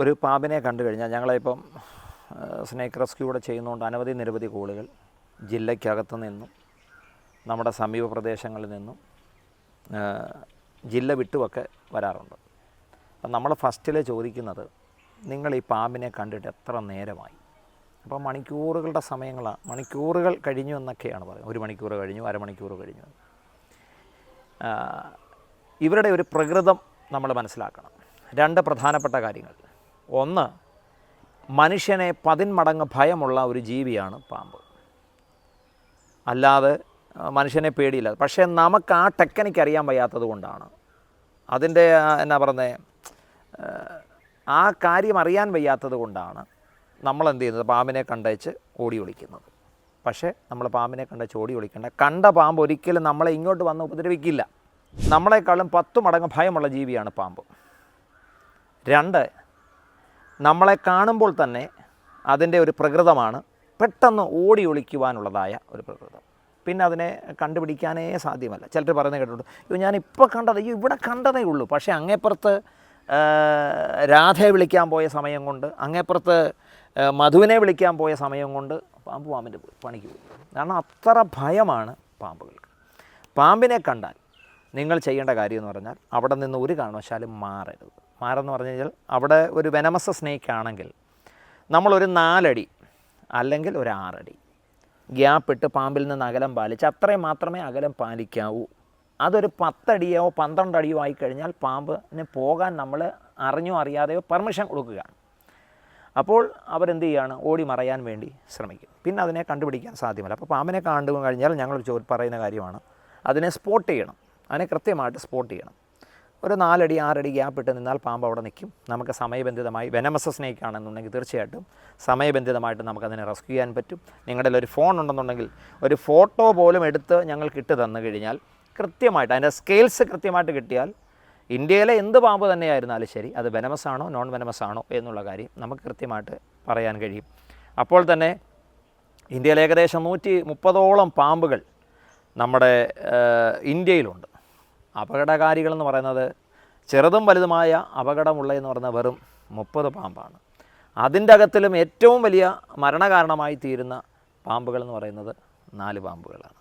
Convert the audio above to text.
ഒരു പാമ്പിനെ കണ്ടു കഴിഞ്ഞാൽ ഞങ്ങളിപ്പം സ്നേക്ക് റെസ്ക്യൂ കൂടെ ചെയ്യുന്നതുകൊണ്ട് നിരവധി കോളുകൾ ജില്ലയ്ക്കകത്തു നിന്നും നമ്മുടെ സമീപ പ്രദേശങ്ങളിൽ നിന്നും ജില്ല വിട്ടുമൊക്കെ വരാറുണ്ട്. അപ്പം നമ്മൾ ഫസ്റ്റിൽ ചോദിക്കുന്നത്, നിങ്ങൾ ഈ പാമ്പിനെ കണ്ടിട്ട് എത്ര നേരമായി? അപ്പോൾ മണിക്കൂറുകളുടെ സമയങ്ങളാണ്, മണിക്കൂറുകൾ കഴിഞ്ഞു എന്നൊക്കെയാണ് പറയുന്നത്. 1 മണിക്കൂർ കഴിഞ്ഞു, അരമണിക്കൂർ കഴിഞ്ഞു. ഇവരുടെ ഒരു പ്രകൃതം നമ്മൾ മനസ്സിലാക്കണം. 2 പ്രധാനപ്പെട്ട കാര്യങ്ങൾ. ഒന്ന്, മനുഷ്യനെ 10 മടങ്ങ് ഭയമുള്ള ഒരു ജീവിയാണ് പാമ്പ്. അല്ലാതെ മനുഷ്യനെ പേടിയില്ല. പക്ഷേ നമുക്ക് ആ ടെക്നിക്ക് അറിയാൻ വയ്യാത്തത് കൊണ്ടാണ്, അതിൻ്റെ എന്നാ പറയുന്നത്, ആ കാര്യം അറിയാൻ വയ്യാത്തത് കൊണ്ടാണ് നമ്മളെന്ത് ചെയ്യുന്നത്, പാമ്പിനെ കണ്ടേച്ച് ഓടി ഒളിക്കുന്നത്. പക്ഷേ നമ്മൾ പാമ്പിനെ കണ്ടേച്ച് ഓടി ഒളിക്കേണ്ട. കണ്ട പാമ്പ് ഒരിക്കലും നമ്മളെ ഇങ്ങോട്ട് വന്ന് ഉപദ്രവിക്കില്ല. നമ്മളെക്കാളും 10 മടങ്ങ് ഭയമുള്ള ജീവിയാണ് പാമ്പ്. 2, നമ്മളെ കാണുമ്പോൾ തന്നെ അതിൻ്റെ ഒരു പ്രകൃതമാണ് പെട്ടെന്ന് ഓടി ഒളിക്കുവാനുള്ളതായ ഒരു പ്രകൃതം. പിന്നെ അതിനെ കണ്ടുപിടിക്കാനേ സാധ്യമല്ല. ചിലർ പറയുന്നത് കേട്ടിട്ടുണ്ട്, ഞാനിപ്പോൾ കണ്ടത്, ഇവിടെ കണ്ടതേ ഉള്ളൂ. പക്ഷേ അങ്ങേപ്പുറത്ത് രാധയെ വിളിക്കാൻ പോയ സമയം കൊണ്ട്, അങ്ങേപ്പുറത്ത് മധുവിനെ വിളിക്കാൻ പോയ സമയം കൊണ്ട് പാമ്പിൻ്റെ പണിക്ക് പോയി. കാരണം അത്ര ഭയമാണ് പാമ്പുകൾക്ക്. പാമ്പിനെ കണ്ടാൽ നിങ്ങൾ ചെയ്യേണ്ട കാര്യം എന്ന് പറഞ്ഞാൽ, അവിടെ നിന്ന് ഒരു കാരണവശാലും മാറരുത്. മാറെന്ന് പറഞ്ഞു കഴിഞ്ഞാൽ, അവിടെ ഒരു വെനമസ് സ്നേക്ക് ആണെങ്കിൽ നമ്മളൊരു 4 അടി അല്ലെങ്കിൽ ഒരു 6 അടി ഗ്യാപ്പിട്ട് പാമ്പിൽ നിന്ന് അകലം പാലിച്ച്, അത്രയും മാത്രമേ അകലം പാലിക്കാവൂ. അതൊരു 10 അടിയോ 12 അടിയോ ആയിക്കഴിഞ്ഞാൽ പാമ്പിന് പോകാൻ നമ്മൾ അറിഞ്ഞോ അറിയാതെയോ പെർമിഷൻ കൊടുക്കുകയാണ്. അപ്പോൾ അവരെന്ത് ചെയ്യുകയാണ്, ഓടി മറയാൻ വേണ്ടി ശ്രമിക്കും. പിന്നെ അതിനെ കണ്ടുപിടിക്കാൻ സാധ്യമല്ല. അപ്പോൾ പാമ്പിനെ കണ്ടു കഴിഞ്ഞാൽ ഞങ്ങൾ പറയുന്ന കാര്യമാണ്, അതിനെ സ്പോട്ട് ചെയ്യണം. അതിനെ കൃത്യമായിട്ട് സ്പോട്ട് ചെയ്യണം. ഒരു 4 അടി 6 അടി ഗ്യാപ്പിട്ട് നിന്നാൽ പാമ്പ് അവിടെ നിൽക്കും. നമുക്ക് സമയബന്ധിതമായി, വെനമസ് സ്നേക്ക് ആണെന്നുണ്ടെങ്കിൽ തീർച്ചയായിട്ടും സമയബന്ധിതമായിട്ട് നമുക്കതിനെ റെസ്ക്യൂ ചെയ്യാൻ പറ്റും. നിങ്ങളുടെ ഒരു ഫോൺ ഉണ്ടെന്നുണ്ടെങ്കിൽ ഒരു ഫോട്ടോ പോലും എടുത്ത് ഞങ്ങൾക്ക് ഇട്ട് തന്നു കഴിഞ്ഞാൽ, കൃത്യമായിട്ട് അതിൻ്റെ സ്കെയിൽസ് കൃത്യമായിട്ട് കിട്ടിയാൽ, ഇന്ത്യയിലെ എന്ത് പാമ്പ് തന്നെയായിരുന്നാലും ശരി, അത് വെനമസ് ആണോ നോൺ വെനമസ് ആണോ എന്നുള്ള കാര്യം നമുക്ക് കൃത്യമായിട്ട് പറയാൻ കഴിയും. അപ്പോൾ തന്നെ ഇന്ത്യയിൽ ഏകദേശം 130ഓളം പാമ്പുകൾ നമ്മുടെ ഇന്ത്യയിലുണ്ട്. അപകടകാരികളെന്ന് പറയുന്നത്, ചെറുതും വലുതുമായ അപകടമുള്ളതെന്ന് പറയുന്നത് വെറും 30 പാമ്പാണ്. അതിൻ്റെ അകത്തിലും ഏറ്റവും വലിയ മരണകാരണമായി തീരുന്ന പാമ്പുകൾ എന്ന് പറയുന്നത് 4 പാമ്പുകളാണ്.